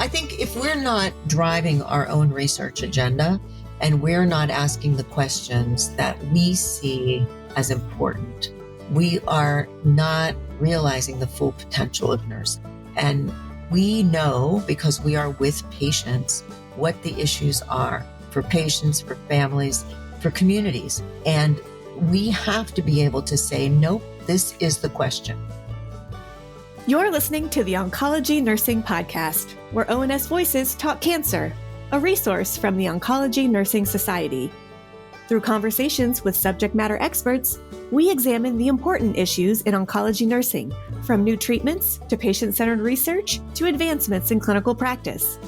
I think if we're not driving our own research agenda and we're not asking the questions that we see as important, we are not realizing the full potential of nursing. And we know, because we are with patients, what the issues are for patients, for families, for communities. And we have to be able to say, nope, this is the question. You're listening to the Oncology Nursing Podcast, where ONS Voices talk cancer, a resource from the Oncology Nursing Society. Through conversations with subject matter experts, we examine the important issues in oncology nursing, from new treatments to patient-centered research to advancements in clinical practice.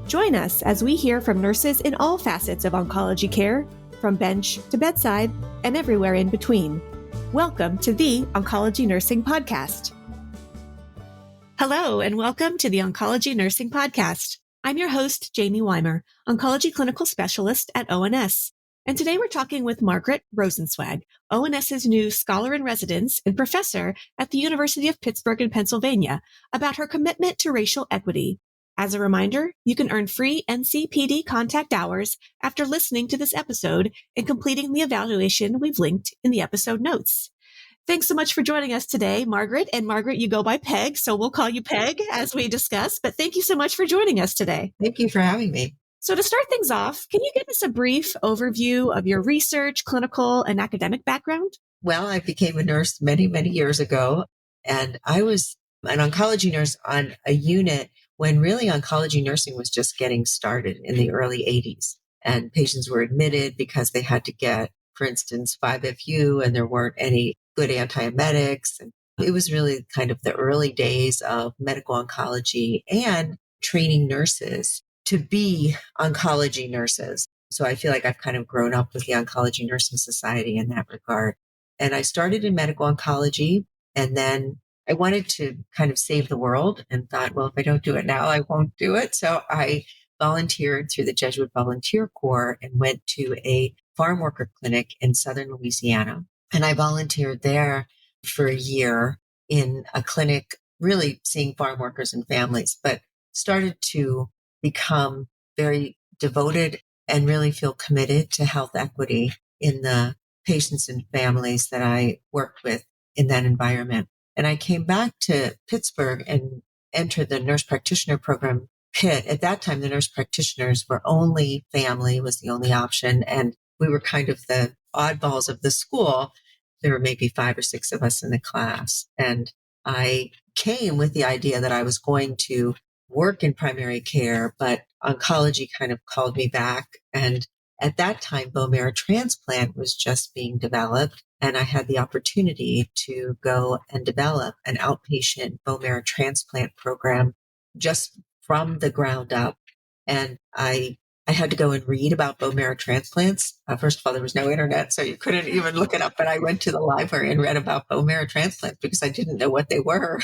Join us as we hear from nurses in all facets of oncology care, from bench to bedside and everywhere in between. Welcome to the Oncology Nursing Podcast. Hello, and welcome to the Oncology Nursing Podcast. I'm your host, Jaime Weimer, Oncology Clinical Specialist at ONS. And today we're talking with Margaret Rosenzweig, ONS's new Scholar-in-Residence and Professor at the University of Pittsburgh in Pennsylvania, about her commitment to racial equity. As a reminder, you can earn free NCPD contact hours after listening to this episode and completing the evaluation we've linked in the episode notes. Thanks so much for joining us today, Margaret. And Margaret, you go by Peg, so we'll call you Peg as we discuss. But thank you so much for joining us today. Thank you for having me. So to start things off, can you give us a brief overview of your research, clinical, and academic background? Well, I became a nurse many, many years ago, and I was an oncology nurse on a unit when really oncology nursing was just getting started in the early 80s. And patients were admitted because they had to get, for instance, 5-FU, and there weren't any good antiemetics. And it was really kind of the early days of medical oncology and training nurses to be oncology nurses. So I feel like I've kind of grown up with the Oncology Nursing Society in that regard. And I started in medical oncology, and then I wanted to kind of save the world and thought, well, if I don't do it now, I won't do it. So I volunteered through the Jesuit Volunteer Corps and went to a farm worker clinic in southern Louisiana. And I volunteered there for a year in a clinic, really seeing farm workers and families, but started to become very devoted and really feel committed to health equity in the patients and families that I worked with in that environment. And I came back to Pittsburgh and entered the nurse practitioner program, Pitt. At that time, the nurse practitioners were only family was the only option. And we were kind of the oddballs of the school. There were maybe 5 or 6 of us in the class. And I came with the idea that I was going to work in primary care, but oncology kind of called me back. And at that time, bone marrow transplant was just being developed. And I had the opportunity to go and develop an outpatient bone marrow transplant program just from the ground up. And I had to go and read about bone marrow transplants. First of all, there was no internet, so you couldn't even look it up. But I went to the library and read about bone marrow transplants because I didn't know what they were,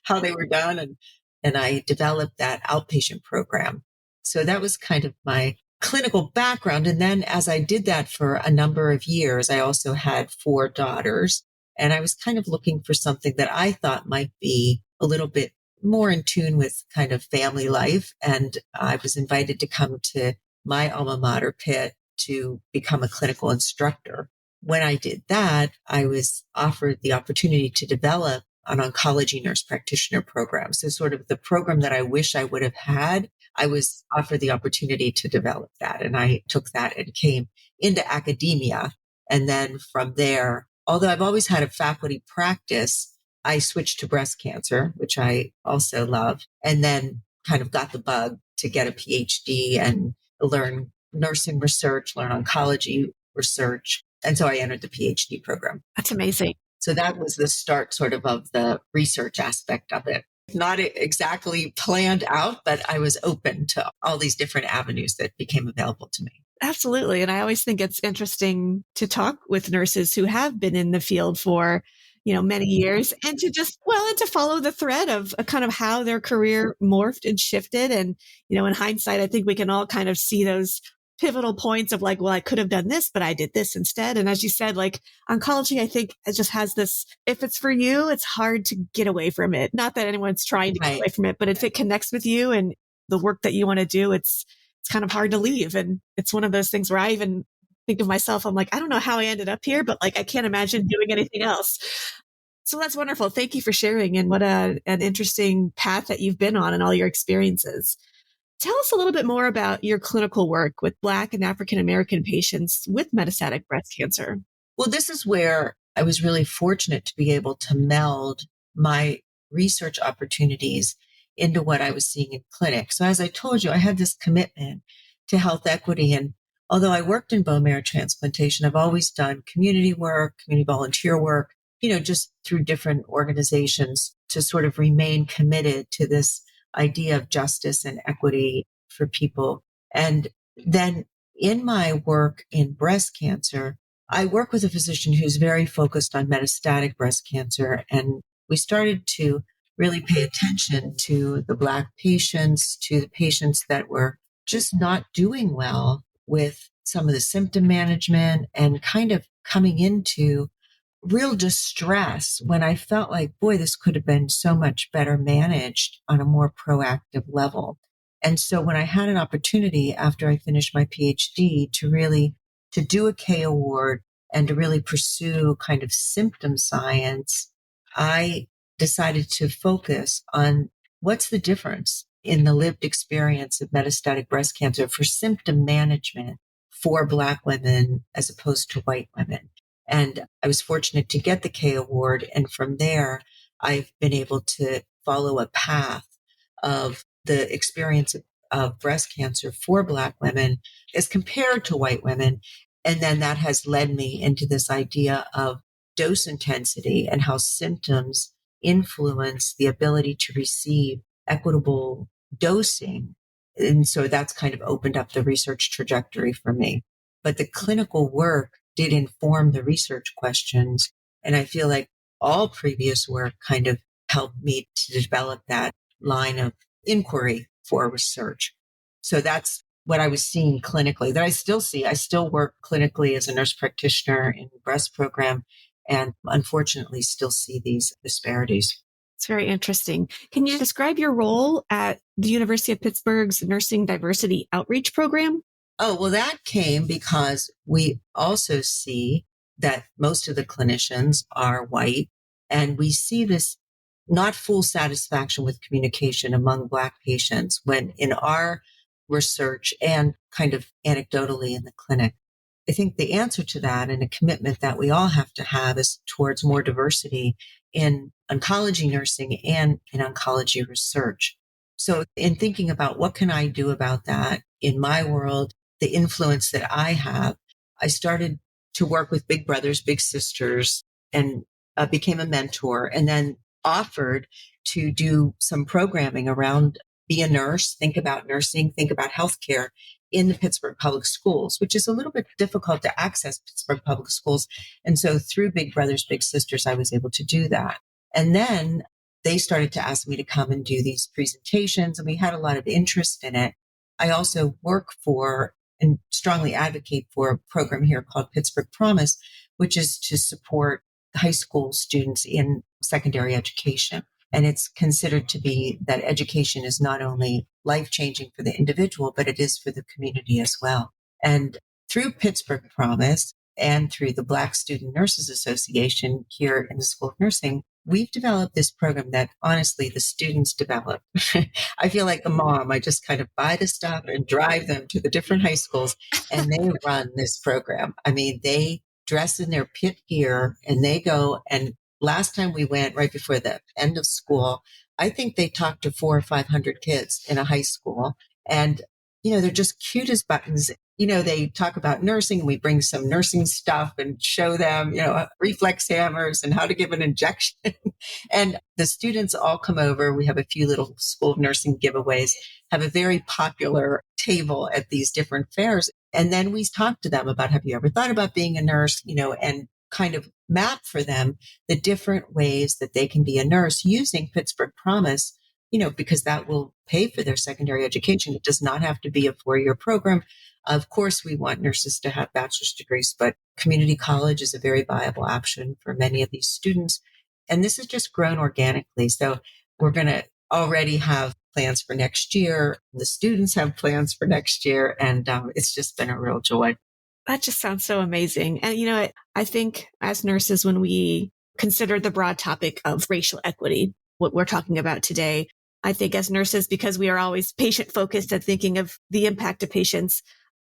how they were done. And I developed that outpatient program. So that was kind of my clinical background. And then as I did that for a number of years, I also had 4 daughters. And I was kind of looking for something that I thought might be a little bit more in tune with kind of family life. And I was invited to come to my alma mater, Pitt, to become a clinical instructor. When I did that, I was offered the opportunity to develop an oncology nurse practitioner program. So sort of the program that I wish I would have had, I was offered the opportunity to develop that. And I took that and came into academia. And then from there, although I've always had a faculty practice, I switched to breast cancer, which I also love, and then kind of got the bug to get a PhD and learn nursing research, learn oncology research. And so I entered the PhD program. That's amazing. So that was the start sort of the research aspect of it. Not exactly planned out, but I was open to all these different avenues that became available to me. Absolutely. And I always think it's interesting to talk with nurses who have been in the field for many years, and to follow the thread of kind of how their career morphed and shifted. And, in hindsight, I think we can all kind of see those pivotal points of like, well, I could have done this, but I did this instead. And as you said, like oncology, I think it just has this, if it's for you, it's hard to get away from it. Not that anyone's trying to get away from it, but if it connects with you and the work that you want to do, it's kind of hard to leave. And it's one of those things where I even think of myself, I'm like, I don't know how I ended up here, but like, I can't imagine doing anything else. So that's wonderful. Thank you for sharing, and what an interesting path that you've been on and all your experiences. Tell us a little bit more about your clinical work with Black and African American patients with metastatic breast cancer. Well, this is where I was really fortunate to be able to meld my research opportunities into what I was seeing in clinic. So as I told you, I had this commitment to health equity. And although I worked in bone marrow transplantation, I've always done community work, community volunteer work, just through different organizations to sort of remain committed to this idea of justice and equity for people. And then in my work in breast cancer, I work with a physician who's very focused on metastatic breast cancer. And we started to really pay attention to the Black patients, to the patients that were just not doing well with some of the symptom management and kind of coming into real distress when I felt like, boy, this could have been so much better managed on a more proactive level. And so when I had an opportunity after I finished my PhD to do a K award and to really pursue kind of symptom science, I decided to focus on what's the difference in the lived experience of metastatic breast cancer for symptom management for Black women as opposed to white women. And I was fortunate to get the K award. And from there, I've been able to follow a path of the experience of breast cancer for Black women as compared to white women. And then that has led me into this idea of dose intensity and how symptoms influence the ability to receive equitable dosing. And so that's kind of opened up the research trajectory for me. But the clinical work did inform the research questions. And I feel like all previous work kind of helped me to develop that line of inquiry for research. So that's what I was seeing clinically that I still see. I still work clinically as a nurse practitioner in the breast program and unfortunately still see these disparities. It's very interesting. Can you describe your role at the University of Pittsburgh's Nursing Diversity Outreach Program? Oh, well, that came because we also see that most of the clinicians are white, and we see this not full satisfaction with communication among Black patients when in our research and kind of anecdotally in the clinic. I think the answer to that and a commitment that we all have to have is towards more diversity in oncology nursing and in oncology research. So in thinking about what can I do about that in my world, the influence that I have, I started to work with big brothers, big sisters, and became a mentor, and then offered to do some programming around be a nurse, think about nursing, think about healthcare in the Pittsburgh Public Schools, which is a little bit difficult to access Pittsburgh Public Schools. And so through Big Brothers, Big Sisters, I was able to do that. And then they started to ask me to come and do these presentations, and we had a lot of interest in it. I also work for and strongly advocate for a program here called Pittsburgh Promise, which is to support high school students in secondary education. And it's considered to be that education is not only life-changing for the individual, but it is for the community as well. And through Pittsburgh Promise and through the Black Student Nurses Association here in the School of Nursing, we've developed this program that honestly the students develop. I feel like a mom. I just kind of buy the stuff and drive them to the different high schools and they run this program. I mean, they dress in their pit gear and they go. And last time we went right before the end of school, I think they talked to 400 or 500 kids in a high school. And, they're just cute as buttons. They talk about nursing and we bring some nursing stuff and show them, reflex hammers and how to give an injection. And the students all come over. We have a few little School of Nursing giveaways, have a very popular table at these different fairs. And then we talk to them about, have you ever thought about being a nurse, and kind of map for them the different ways that they can be a nurse using Pittsburgh Promise, because that will pay for their secondary education. It does not have to be a 4-year program. Of course, we want nurses to have bachelor's degrees, but community college is a very viable option for many of these students. And this has just grown organically. So we're going to already have plans for next year. The students have plans for next year. And it's just been a real joy. That just sounds so amazing. And, I think as nurses, when we consider the broad topic of racial equity, what we're talking about today, I think as nurses, because we are always patient focused and thinking of the impact of patients,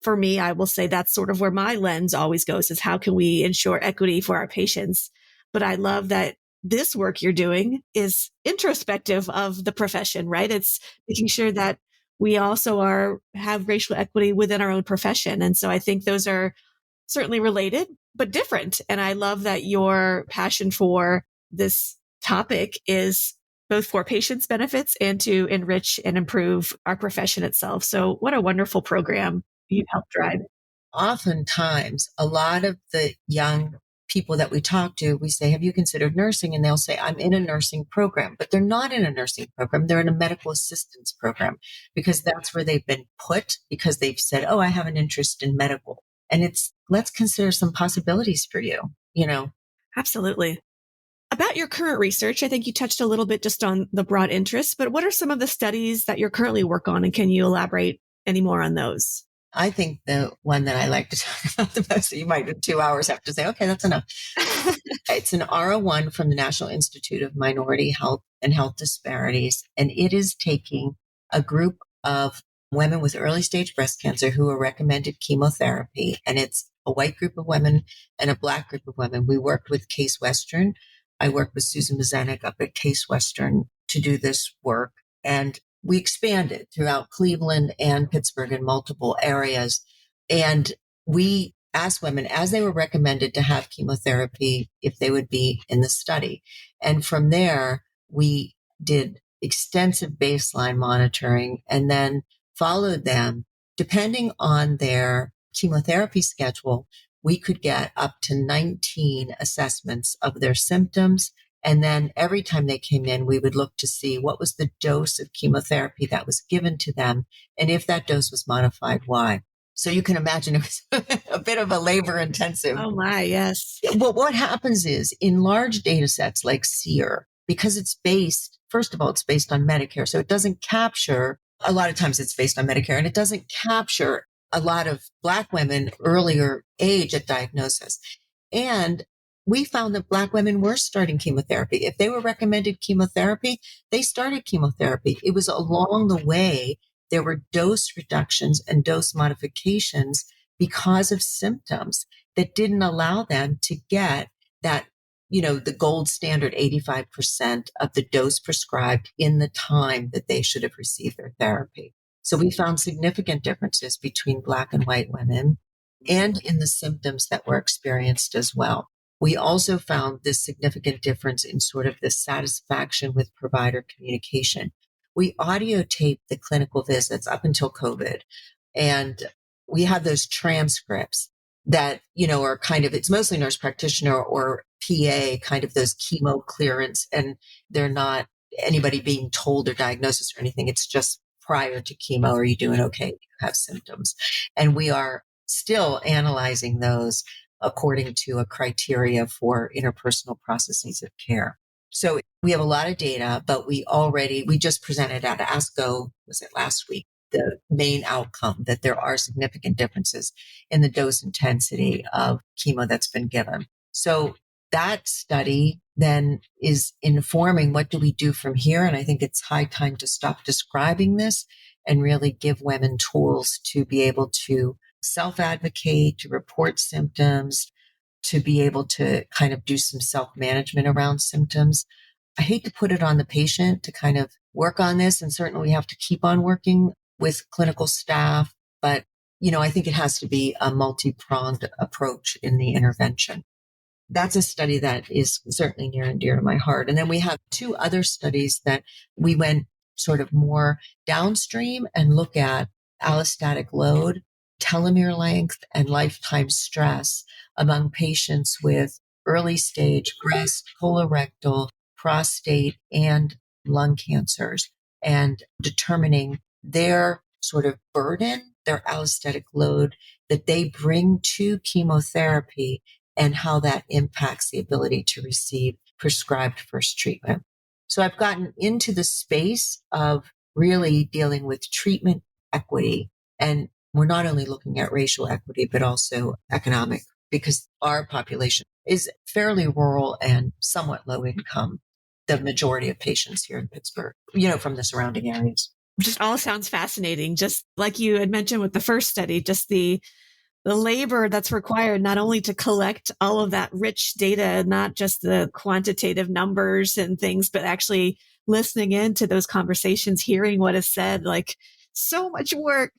for me, I will say that's sort of where my lens always goes, is how can we ensure equity for our patients? But I love that this work you're doing is introspective of the profession, right? It's making sure that we also have racial equity within our own profession. And so I think those are certainly related, but different. And I love that your passion for this topic is both for patients' benefits and to enrich and improve our profession itself. So what a wonderful program you've helped drive. Oftentimes, a lot of the young people that we talk to, we say, have you considered nursing? And they'll say, I'm in a nursing program, but they're not in a nursing program. They're in a medical assistance program because that's where they've been put, because they've said, oh, I have an interest in medical. And let's consider some possibilities for you, Absolutely. About your current research, I think you touched a little bit just on the broad interests, but what are some of the studies that you're currently working on? And can you elaborate any more on those? I think the one that I like to talk about the most, you might in 2 hours have to say, okay, that's enough. It's an R01 from the National Institute of Minority Health and Health Disparities. And it is taking a group of women with early stage breast cancer who are recommended chemotherapy. And it's a white group of women and a Black group of women. We worked with Case Western. I worked with Susan Mazenik up at Case Western to do this work. And we expanded throughout Cleveland and Pittsburgh in multiple areas. And we asked women, as they were recommended to have chemotherapy, if they would be in the study. And from there, we did extensive baseline monitoring and then followed them. Depending on their chemotherapy schedule, we could get up to 19 assessments of their symptoms. And then every time they came in, we would look to see what was the dose of chemotherapy that was given to them. And if that dose was modified, why? So you can imagine it was a bit of a labor intensive. Oh my, yes. Well, what happens is in large data sets like SEER, because first of all, it's based on Medicare. So it doesn't capture, a lot of times it's based on Medicare, and it doesn't capture a lot of Black women earlier age at diagnosis. And we found that Black women were starting chemotherapy. If they were recommended chemotherapy, they started chemotherapy. It was along the way, there were dose reductions and dose modifications because of symptoms that didn't allow them to get that, the gold standard 85% of the dose prescribed in the time that they should have received their therapy. So we found significant differences between Black and white women and in the symptoms that were experienced as well. We also found this significant difference in sort of the satisfaction with provider communication. We audio taped the clinical visits up until COVID, and we have those transcripts that, are kind of, it's mostly nurse practitioner or PA, kind of those chemo clearance, and they're not anybody being told their diagnosis or anything. It's just prior to chemo, are you doing okay? You have symptoms. And we are still analyzing those according to a criteria for interpersonal processes of care. So we have a lot of data, but we just presented at ASCO, was it last week, the main outcome that there are significant differences in the dose intensity of chemo that's been given. So that study then is informing what do we do from here. And I think it's high time to stop describing this and really give women tools to be able to self-advocate, to report symptoms, to be able to kind of do some self-management around symptoms. I hate to put it on the patient to kind of work on this, and certainly we have to keep on working with clinical staff, but I think it has to be a multi-pronged approach in the intervention. That's a study that is certainly near and dear to my heart. And then we have 2 other studies that we went sort of more downstream and look at allostatic load, telomere length, and lifetime stress among patients with early stage breast, colorectal, prostate, and lung cancers, and determining their sort of burden, their allostatic load that they bring to chemotherapy and how that impacts the ability to receive prescribed first treatment. So I've gotten into the space of really dealing with treatment equity. And we're not only looking at racial equity, but also economic, because our population is fairly rural and somewhat low income, the majority of patients here in Pittsburgh, from the surrounding areas. Just all sounds fascinating. Just like you had mentioned with the first study, just the labor that's required not only to collect all of that rich data, not just the quantitative numbers and things, but actually listening into those conversations, hearing what is said, like so much work,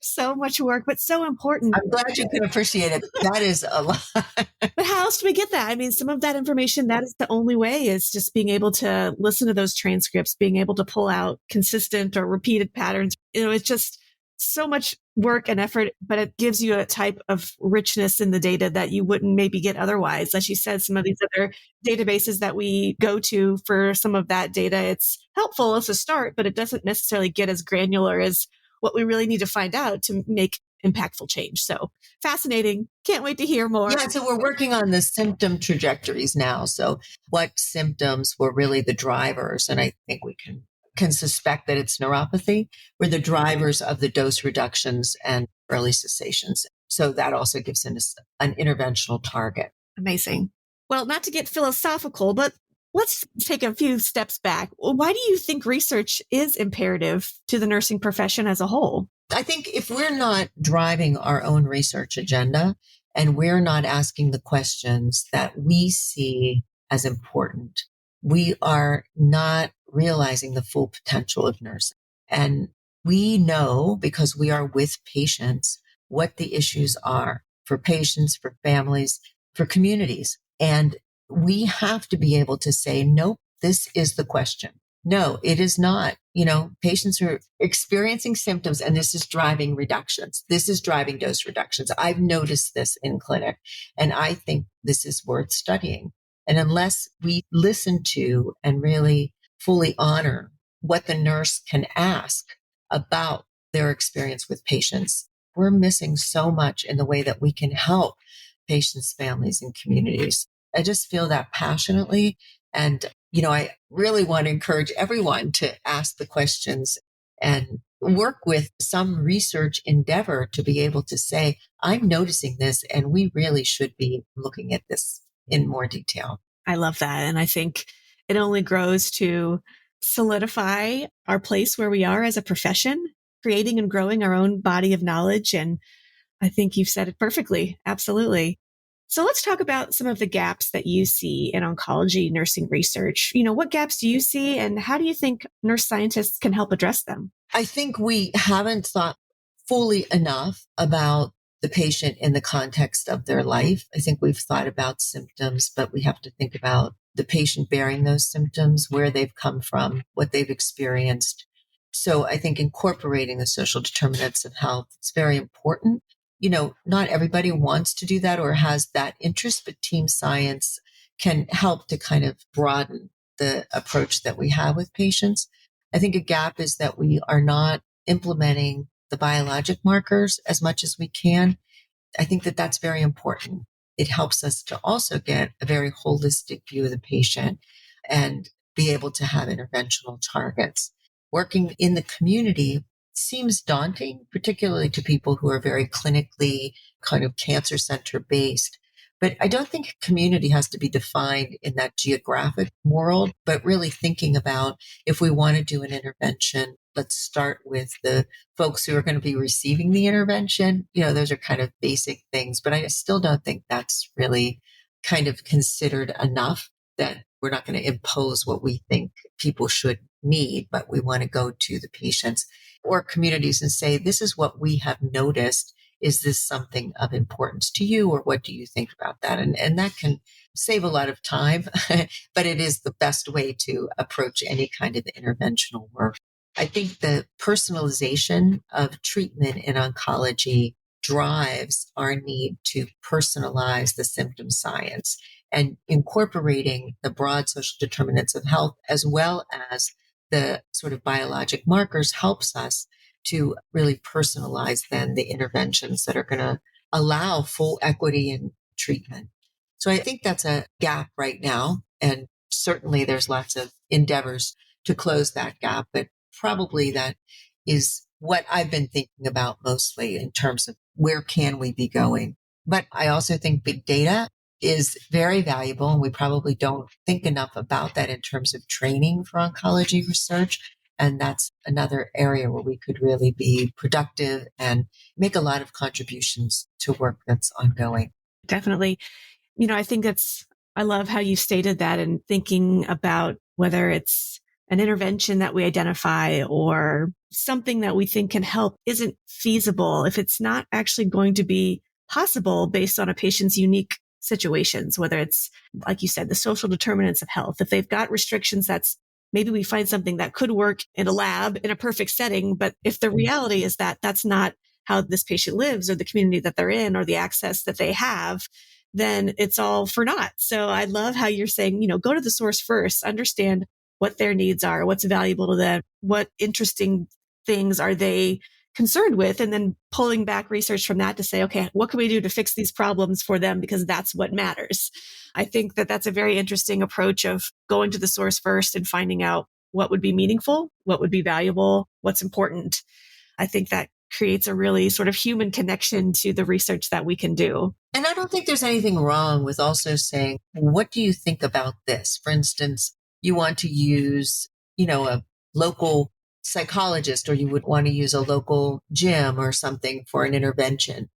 but so important. I'm glad you can appreciate it. That is a lot. But how else do we get that? I mean, some of that information, that is the only way, is just being able to listen to those transcripts, being able to pull out consistent or repeated patterns. It's just so much work and effort, but it gives you a type of richness in the data that you wouldn't maybe get otherwise. As you said, some of these other databases that we go to for some of that data, it's helpful as a start, but it doesn't necessarily get as granular as what we really need to find out to make impactful change. So fascinating. Can't wait to hear more. Yeah, so we're working on the symptom trajectories now. So what symptoms were really the drivers? And I think we can suspect that it's neuropathy, were the drivers of the dose reductions and early cessations. So that also gives us an interventional target. Amazing. Well, not to get philosophical, but let's take a few steps back. Why do you think research is imperative to the nursing profession as a whole? I think if we're not driving our own research agenda and we're not asking the questions that we see as important, we are not realizing the full potential of nursing. And we know, because we are with patients, what the issues are for patients, for families, for communities. And we have to be able to say, nope, this is the question. No, it is not. Patients are experiencing symptoms and this is driving reductions. This is driving dose reductions. I've noticed this in clinic and I think this is worth studying. And unless we listen to and really fully honor what the nurse can ask about their experience with patients, we're missing so much in the way that we can help patients, families, and communities. I just feel that passionately. And, I really want to encourage everyone to ask the questions and work with some research endeavor to be able to say, I'm noticing this and we really should be looking at this in more detail. I love that. And I think it only grows to solidify our place where we are as a profession, creating and growing our own body of knowledge. And I think you've said it perfectly. Absolutely. So let's talk about some of the gaps that you see in oncology nursing research. What gaps do you see and how do you think nurse scientists can help address them? I think we haven't thought fully enough about the patient in the context of their life. I think we've thought about symptoms, but we have to think about the patient bearing those symptoms, where they've come from, what they've experienced. So I think incorporating the social determinants of health is very important. Not everybody wants to do that or has that interest, but team science can help to kind of broaden the approach that we have with patients. I think a gap is that we are not implementing the biologic markers as much as we can. I think that that's very important. It helps us to also get a very holistic view of the patient and be able to have interventional targets. Working in the community seems daunting, particularly to people who are very clinically kind of cancer center based. But I don't think community has to be defined in that geographic world, but really thinking about if we want to do an intervention, let's start with the folks who are going to be receiving the intervention. Those are kind of basic things, but I still don't think that's really kind of considered enough, that we're not going to impose what we think people should need, but we want to go to the patients or communities and say, this is what we have noticed. Is this something of importance to you, or what do you think about that? And that can save a lot of time, but it is the best way to approach any kind of interventional work. I think the personalization of treatment in oncology drives our need to personalize the symptom science, and incorporating the broad social determinants of health as well as the sort of biologic markers helps us to really personalize then the interventions that are going to allow full equity in treatment. So I think that's a gap right now. And certainly there's lots of endeavors to close that gap, but probably that is what I've been thinking about mostly in terms of where can we be going. But I also think big data is very valuable, and we probably don't think enough about that in terms of training for oncology research. And that's another area where we could really be productive and make a lot of contributions to work that's ongoing. Definitely. I think I love how you stated that, and thinking about whether it's an intervention that we identify or something that we think can help isn't feasible if it's not actually going to be possible based on a patient's unique situations, whether it's, like you said, the social determinants of health. If they've got restrictions, maybe we find something that could work in a lab in a perfect setting. But if the reality is that that's not how this patient lives or the community that they're in or the access that they have, then it's all for naught. So I love how you're saying, go to the source first, understand what their needs are, what's valuable to them, what interesting things are they concerned with, and then pulling back research from that to say, okay, what can we do to fix these problems for them? Because that's what matters. I think that that's a very interesting approach of going to the source first and finding out what would be meaningful, what would be valuable, what's important. I think that creates a really sort of human connection to the research that we can do. And I don't think there's anything wrong with also saying, what do you think about this? For instance, you want to use, a local psychologist, or you would want to use a local gym or something for an intervention.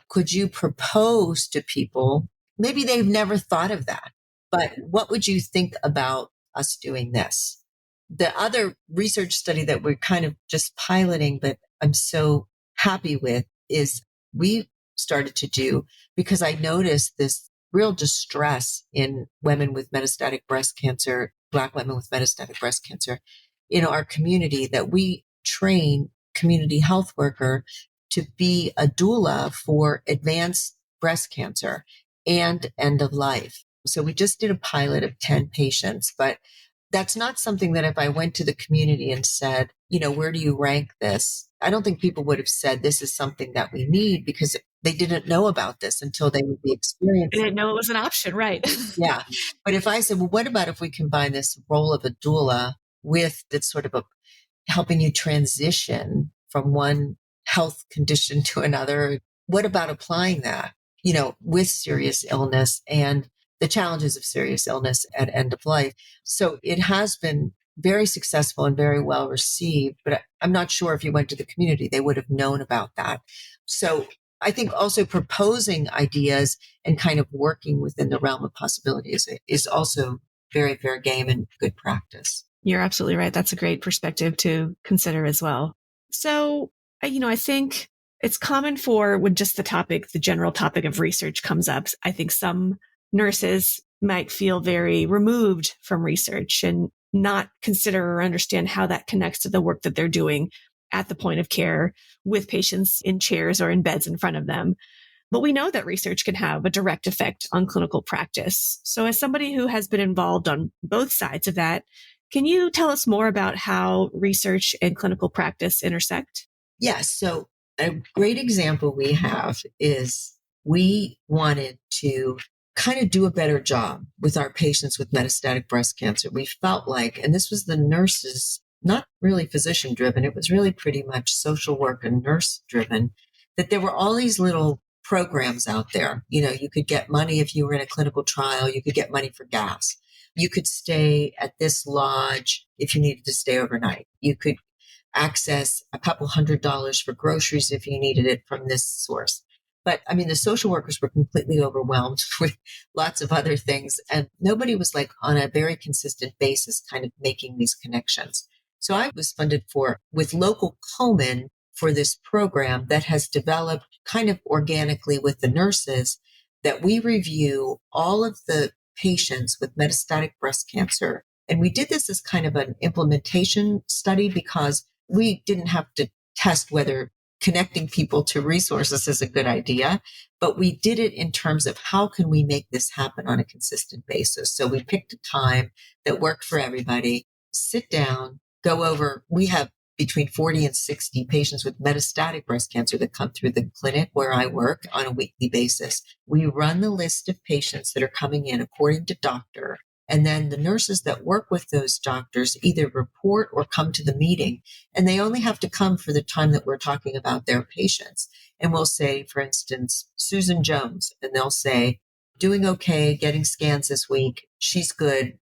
Could you propose to people, maybe they've never thought of that, but what would you think about us doing this? The other research study that we're kind of just piloting, but I'm so happy with, is we started to do, because I noticed this real distress in women with metastatic breast cancer, Black women with metastatic breast cancer in our community, that we train community health worker to be a doula for advanced breast cancer and end of life. So we just did a pilot of 10 patients, but that's not something that if I went to the community and said, where do you rank this? I don't think people would have said this is something that we need, because they didn't know about this until they would be experiencing. They didn't know it was an option, right? Yeah. But if I said, well, what about if we combine this role of a doula with that's sort of helping you transition from one health condition to another? What about applying that, with serious illness and the challenges of serious illness at end of life? So it has been very successful and very well received, but I'm not sure if you went to the community, they would have known about that. So I think also proposing ideas and kind of working within the realm of possibilities is also very fair game and good practice. You're absolutely right. That's a great perspective to consider as well. So, I think it's common for when just the general topic of research comes up. I think some nurses might feel very removed from research and not consider or understand how that connects to the work that they're doing at the point of care with patients in chairs or in beds in front of them. But we know that research can have a direct effect on clinical practice. So as somebody who has been involved on both sides of that, can you tell us more about how research and clinical practice intersect? Yes. So a great example we have is we wanted to kind of do a better job with our patients with metastatic breast cancer. We felt like, and this was the nurses, not really physician driven, it was really pretty much social work and nurse driven, that there were all these little programs out there. You could get money if you were in a clinical trial, you could get money for gas. You could stay at this lodge if you needed to stay overnight. You could access a couple $100s for groceries if you needed it from this source. But the social workers were completely overwhelmed with lots of other things. And nobody was on a very consistent basis kind of making these connections. So I was funded with local Komen for this program that has developed kind of organically with the nurses, that we review all of the patients with metastatic breast cancer. And we did this as kind of an implementation study, because we didn't have to test whether connecting people to resources is a good idea, but we did it in terms of how can we make this happen on a consistent basis. So we picked a time that worked for everybody, sit down, go over. We have between 40 and 60 patients with metastatic breast cancer that come through the clinic where I work on a weekly basis. We run the list of patients that are coming in according to doctor. And then the nurses that work with those doctors either report or come to the meeting. And they only have to come for the time that we're talking about their patients. And we'll say, for instance, Susan Jones, and they'll say, doing okay, getting scans this week. She's good.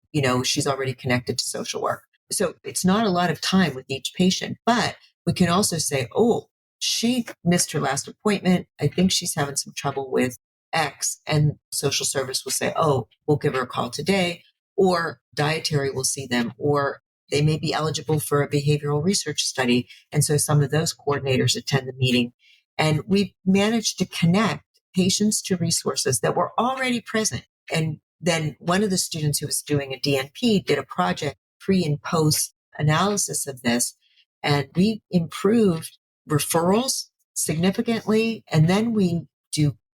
She's already connected to social work. So it's not a lot of time with each patient, but we can also say, oh, she missed her last appointment. I think she's having some trouble with X. And social service will say, oh, we'll give her a call today, or dietary will see them, or they may be eligible for a behavioral research study. And so some of those coordinators attend the meeting. And we've managed to connect patients to resources that were already present. And then one of the students who was doing a DNP did a project pre and post analysis of this. And we improved referrals significantly. And then we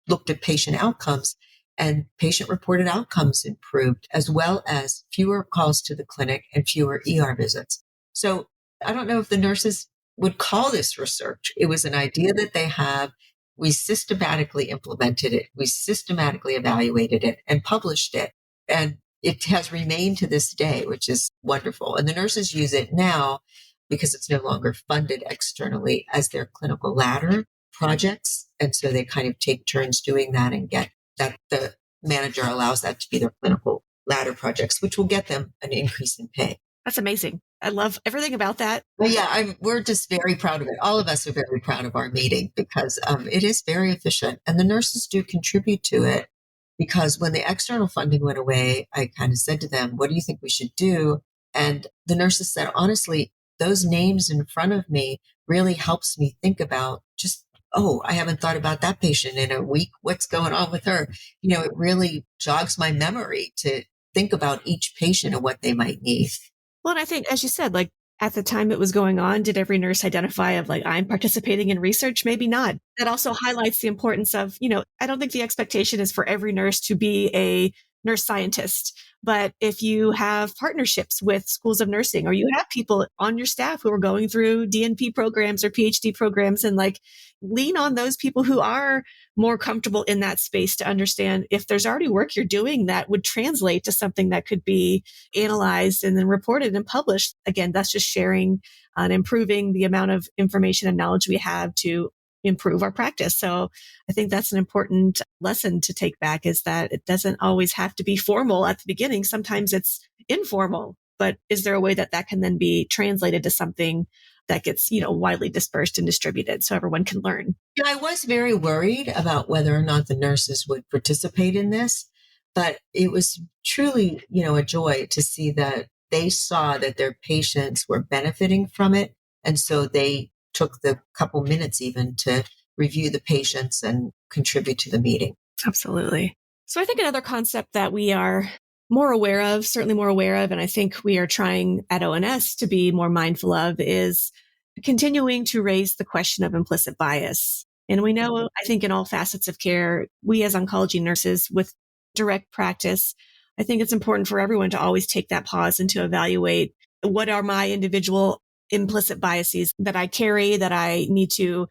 looked at patient outcomes, and patient reported outcomes improved, as well as fewer calls to the clinic and fewer ER visits. So I don't know if the nurses would call this research. It was an idea that they have. We systematically implemented it. We systematically evaluated it and published it. And it has remained to this day, which is wonderful. And the nurses use it now because it's no longer funded externally as their clinical ladder projects. And so they kind of take turns doing that and get that the manager allows that to be their clinical ladder projects, which will get them an increase in pay. That's amazing. I love everything about that. Well, yeah, we're just very proud of it. All of us are very proud of our meeting because it is very efficient, and the nurses do contribute to it. Because when the external funding went away, I kind of said to them, what do you think we should do? And the nurses said, honestly, those names in front of me really helps me think about just, oh, I haven't thought about that patient in a week. What's going on with her? It really jogs my memory to think about each patient and what they might need. Well, and I think, as you said, like at the time it was going on, did every nurse identify of like, I'm participating in research? Maybe not. That also highlights the importance of, I don't think the expectation is for every nurse to be a nurse scientist. But if you have partnerships with schools of nursing, or you have people on your staff who are going through DNP programs or PhD programs, and like lean on those people who are more comfortable in that space to understand if there's already work you're doing that would translate to something that could be analyzed and then reported and published. Again, that's just sharing and improving the amount of information and knowledge we have to improve our practice. So I think that's an important lesson to take back, is that it doesn't always have to be formal at the beginning. Sometimes it's informal, but is there a way that that can then be translated to something that gets, widely dispersed and distributed so everyone can learn? I was very worried about whether or not the nurses would participate in this, but it was truly, a joy to see that they saw that their patients were benefiting from it. And so they took the couple minutes even to review the patients and contribute to the meeting. Absolutely. So I think another concept that we are certainly more aware of, and I think we are trying at ONS to be more mindful of, is continuing to raise the question of implicit bias. And we know, I think in all facets of care, we as oncology nurses with direct practice, I think it's important for everyone to always take that pause and to evaluate, what are my individual implicit biases that I carry, that I need to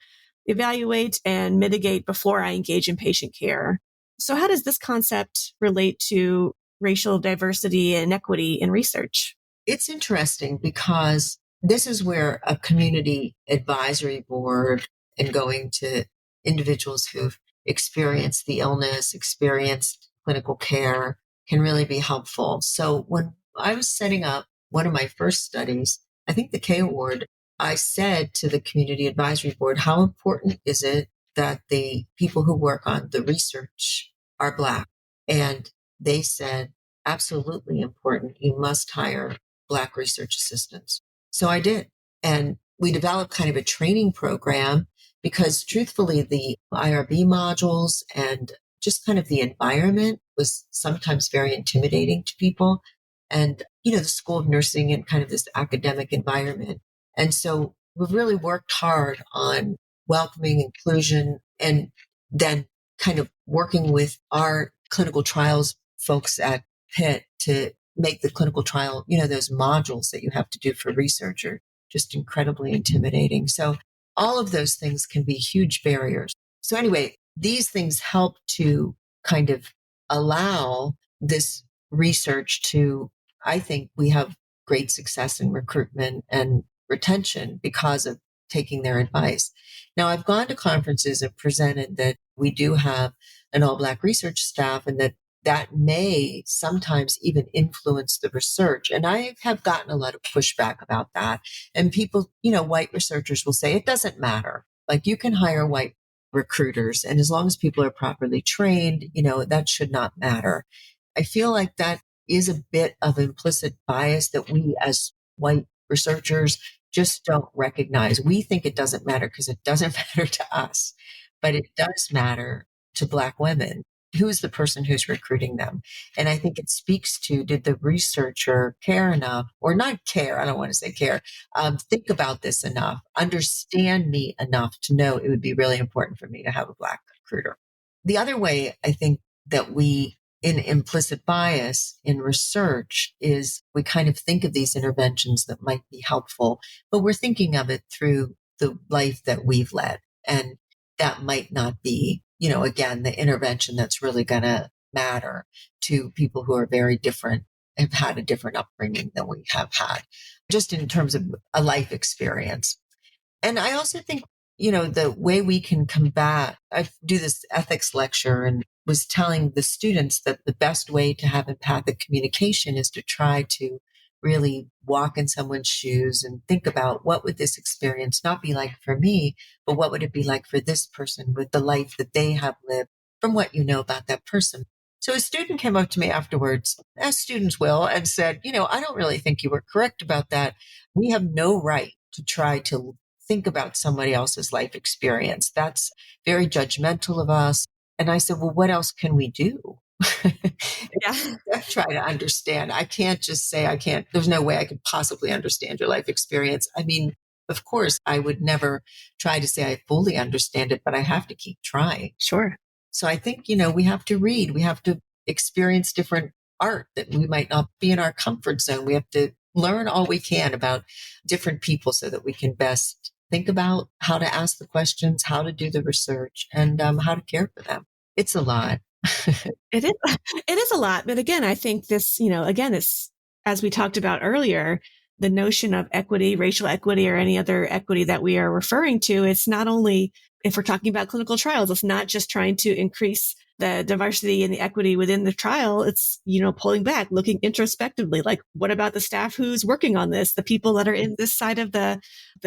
evaluate and mitigate before I engage in patient care. So how does this concept relate to racial diversity and equity in research? It's interesting because this is where a community advisory board and going to individuals who've experienced the illness, experienced clinical care, can really be helpful. So when I was setting up one of my first studies, I think the K Award, I said to the community advisory board, how important is it that the people who work on the research are Black? And they said, absolutely important. You must hire Black research assistants. So I did. And we developed kind of a training program because truthfully, the IRB modules and just kind of the environment was sometimes very intimidating to people. And, the School of Nursing and kind of this academic environment. And so we've really worked hard on welcoming inclusion, and then kind of working with our clinical trials folks at Pitt to make the clinical trial, those modules that you have to do for research are just incredibly intimidating. So all of those things can be huge barriers. So anyway, these things help to kind of allow this research to, I think we have great success in recruitment and retention because of taking their advice. Now, I've gone to conferences and presented that we do have an all-Black research staff and that may sometimes even influence the research. And I have gotten a lot of pushback about that. And people, white researchers will say, it doesn't matter. Like, you can hire white recruiters, and as long as people are properly trained, that should not matter. I feel like that is a bit of implicit bias that we as white researchers just don't recognize. We think it doesn't matter because it doesn't matter to us, but it does matter to Black women. Who's the person who's recruiting them? And I think it speaks to, did the researcher care enough, or not care, I don't want to say care, think about this enough, understand me enough to know it would be really important for me to have a Black recruiter. The other way I think that we, in implicit bias in research, is we kind of think of these interventions that might be helpful, but we're thinking of it through the life that we've led. And that might not be, again, the intervention that's really going to matter to people who are very different, have had a different upbringing than we have had, just in terms of a life experience. And I also think, the way we can combat, I do this ethics lecture and was telling the students that the best way to have empathic communication is to try to really walk in someone's shoes and think about, what would this experience not be like for me, but what would it be like for this person with the life that they have lived from what you know about that person. So a student came up to me afterwards, as students will, and said, I don't really think you were correct about that. We have no right to try to think about somebody else's life experience. That's very judgmental of us. And I said, well, what else can we do? Yeah. Try to understand. I can't just say there's no way I could possibly understand your life experience. I mean, of course, I would never try to say I fully understand it, but I have to keep trying. Sure. So I think, we have to read, we have to experience different art that we might not be in our comfort zone. We have to learn all we can about different people so that we can best think about how to ask the questions, how to do the research, and how to care for them. It's a lot. It is a lot. But again, I think this, it's, as we talked about earlier, the notion of equity, racial equity, or any other equity that we are referring to, it's not only, if we're talking about clinical trials, it's not just trying to increase the diversity and the equity within the trial. It's, pulling back, looking introspectively, like, what about the staff who's working on this, the people that are in this side of the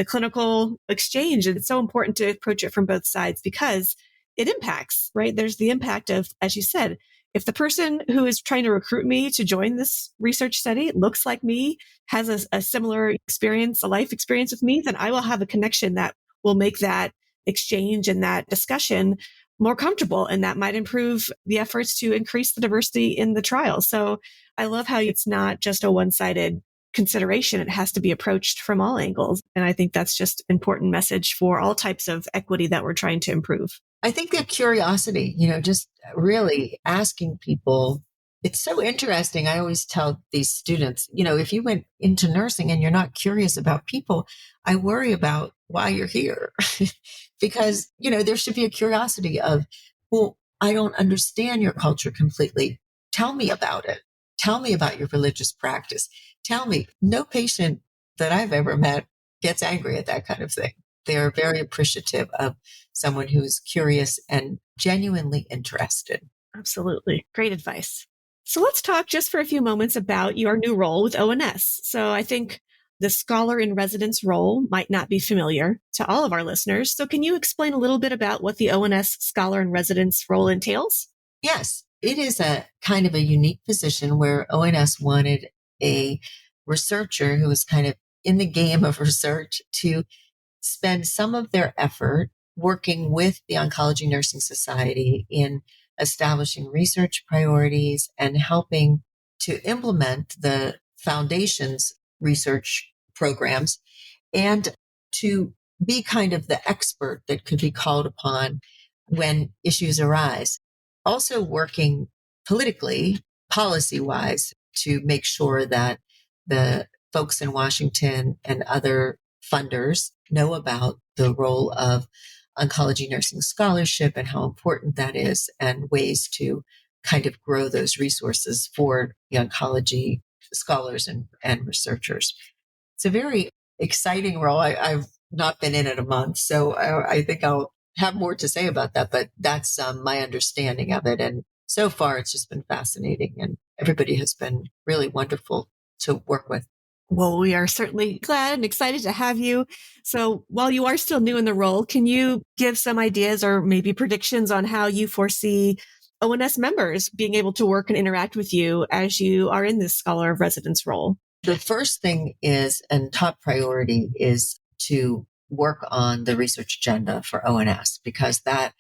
clinical exchange? And it's so important to approach it from both sides because it impacts, right? There's the impact of, as you said, if the person who is trying to recruit me to join this research study looks like me, has a similar experience, a life experience with me, then I will have a connection that will make that exchange and that discussion more comfortable. And that might improve the efforts to increase the diversity in the trial. So I love how it's not just a one-sided consideration. It has to be approached from all angles. And I think that's just an important message for all types of equity that we're trying to improve. I think that curiosity, just really asking people. It's so interesting. I always tell these students, if you went into nursing and you're not curious about people, I worry about why you're here. Because, there should be a curiosity of, well, I don't understand your culture completely. Tell me about it. Tell me about your religious practice. Tell me. No patient that I've ever met gets angry at that kind of thing. They're very appreciative of someone who's curious and genuinely interested. Absolutely. Great advice. So let's talk just for a few moments about your new role with ONS. So I think the scholar in residence role might not be familiar to all of our listeners. So can you explain a little bit about what the ONS scholar in residence role entails? Yes, it is a kind of a unique position where ONS wanted a researcher who was kind of in the game of research to spend some of their effort working with the Oncology Nursing Society in establishing research priorities and helping to implement the foundation's research programs, and to be kind of the expert that could be called upon when issues arise. Also working politically, policy-wise, to make sure that the folks in Washington and other funders know about the role of oncology nursing scholarship and how important that is, and ways to kind of grow those resources for the oncology scholars and researchers. It's a very exciting role. I've not been in it a month, so I think I'll have more to say about that, but that's my understanding of it. And so far, it's just been fascinating, and everybody has been really wonderful to work with. Well, we are certainly glad and excited to have you. So while you are still new in the role, can you give some ideas or maybe predictions on how you foresee ONS members being able to work and interact with you as you are in this Scholar of Residence role? The first thing is, and top priority, is to work on the research agenda for ONS, because that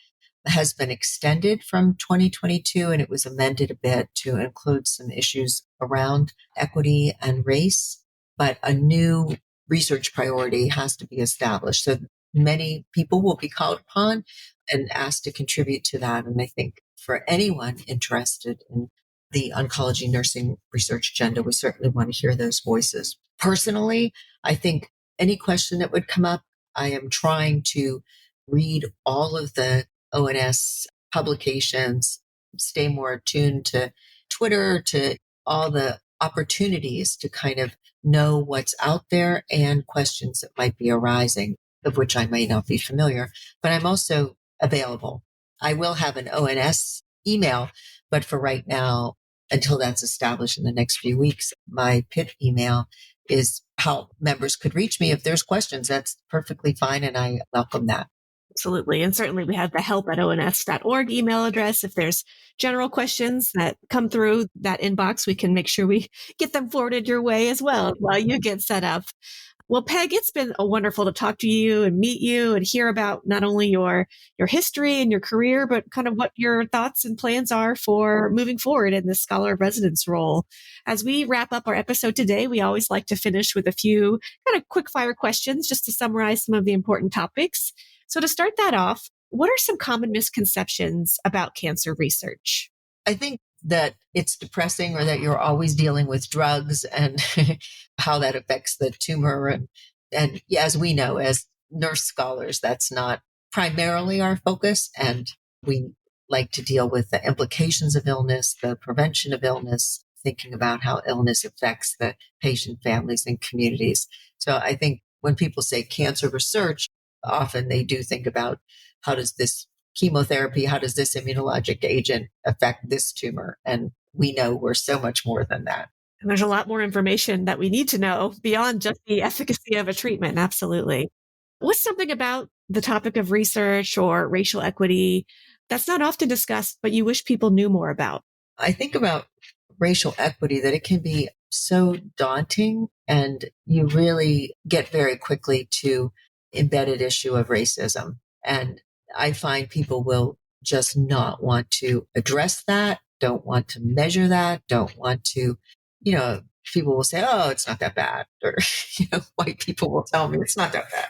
has been extended from 2022 and it was amended a bit to include some issues around equity and race. But a new research priority has to be established. So many people will be called upon and asked to contribute to that. And I think for anyone interested in the oncology nursing research agenda, we certainly want to hear those voices. Personally, I think any question that would come up, I am trying to read all of the ONS publications, stay more attuned to Twitter, to all the opportunities to kind of know what's out there and questions that might be arising, of which I may not be familiar, but I'm also available. I will have an ONS email, but for right now, until that's established in the next few weeks, my PIT email is how members could reach me. If there's questions, that's perfectly fine, and I welcome that. Absolutely. And certainly we have the help@ons.org email address. If there's general questions that come through that inbox, we can make sure we get them forwarded your way as well while you get set up. Well, Peg, it's been wonderful to talk to you and meet you and hear about not only your history and your career, but kind of what your thoughts and plans are for moving forward in this Scholar of Residence role. As we wrap up our episode today, we always like to finish with a few kind of quick fire questions just to summarize some of the important topics. So to start that off, what are some common misconceptions about cancer research? I think that it's depressing, or that you're always dealing with drugs and how that affects the tumor. And as we know, as nurse scholars, that's not primarily our focus. And we like to deal with the implications of illness, the prevention of illness, thinking about how illness affects the patient families and communities. So I think when people say cancer research, often they do think about how does this chemotherapy, how does this immunologic agent affect this tumor? And we know we're so much more than that. And there's a lot more information that we need to know beyond just the efficacy of a treatment. Absolutely. What's something about the topic of research or racial equity that's not often discussed, but you wish people knew more about? I think about racial equity, that it can be so daunting, and you really get very quickly to embedded issue of racism. And I find people will just not want to address that, don't want to measure that, don't want to, people will say, oh, it's not that bad. Or, white people will tell me it's not that bad.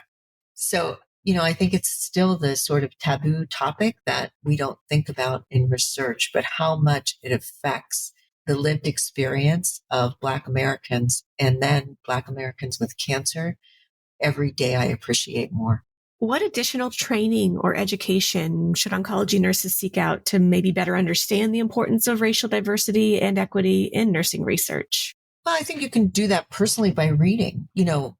So, I think it's still the sort of taboo topic that we don't think about in research, but how much it affects the lived experience of Black Americans, and then Black Americans with cancer. Every day I appreciate more. What additional training or education should oncology nurses seek out to maybe better understand the importance of racial diversity and equity in nursing research? Well, I think you can do that personally by reading,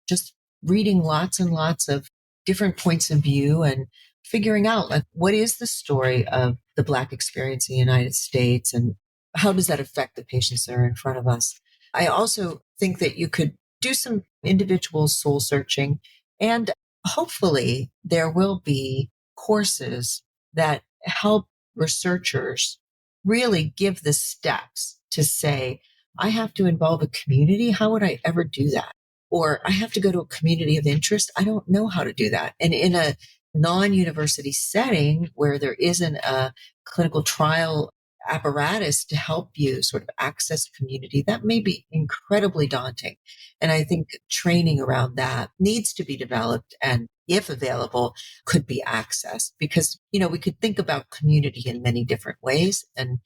just reading lots and lots of different points of view and figuring out, like, what is the story of the Black experience in the United States, and how does that affect the patients that are in front of us? I also think that you could do some individual soul searching, and hopefully there will be courses that help researchers really give the steps to say, I have to involve a community. How would I ever do that? Or I have to go to a community of interest. I don't know how to do that. And in a non-university setting where there isn't a clinical trial apparatus to help you sort of access community, that may be incredibly daunting. And I think training around that needs to be developed, and if available, could be accessed, because, we could think about community in many different ways. And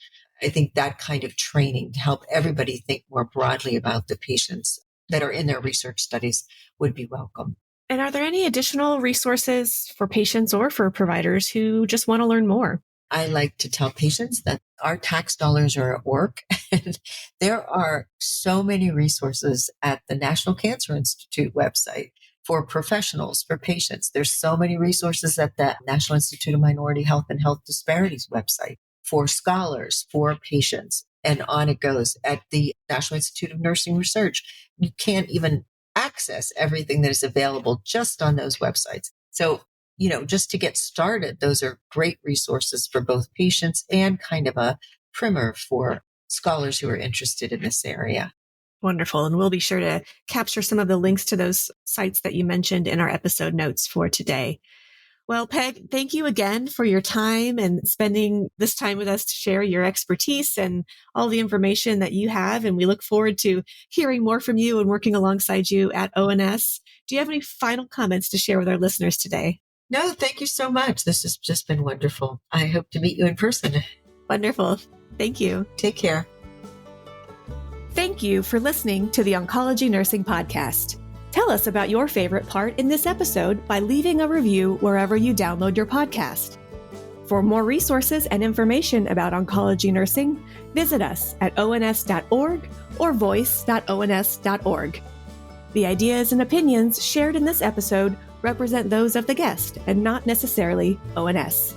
I think that kind of training to help everybody think more broadly about the patients that are in their research studies would be welcome. And are there any additional resources for patients or for providers who just want to learn more? I like to tell patients that our tax dollars are at work, and there are so many resources at the National Cancer Institute website for professionals, for patients. There's so many resources at the National Institute of Minority Health and Health Disparities website for scholars, for patients, and on it goes. At the National Institute of Nursing Research, you can't even access everything that is available just on those websites. So, just to get started, those are great resources for both patients and kind of a primer for scholars who are interested in this area. Wonderful. And we'll be sure to capture some of the links to those sites that you mentioned in our episode notes for today. Well, Peg, thank you again for your time and spending this time with us to share your expertise and all the information that you have. And we look forward to hearing more from you and working alongside you at ONS. Do you have any final comments to share with our listeners today? No, thank you so much. This has just been wonderful. I hope to meet you in person. Wonderful. Thank you. Take care. Thank you for listening to the Oncology Nursing Podcast. Tell us about your favorite part in this episode by leaving a review wherever you download your podcast. For more resources and information about oncology nursing, visit us at ons.org or voice.ons.org. The ideas and opinions shared in this episode represent those of the guest and not necessarily ONS.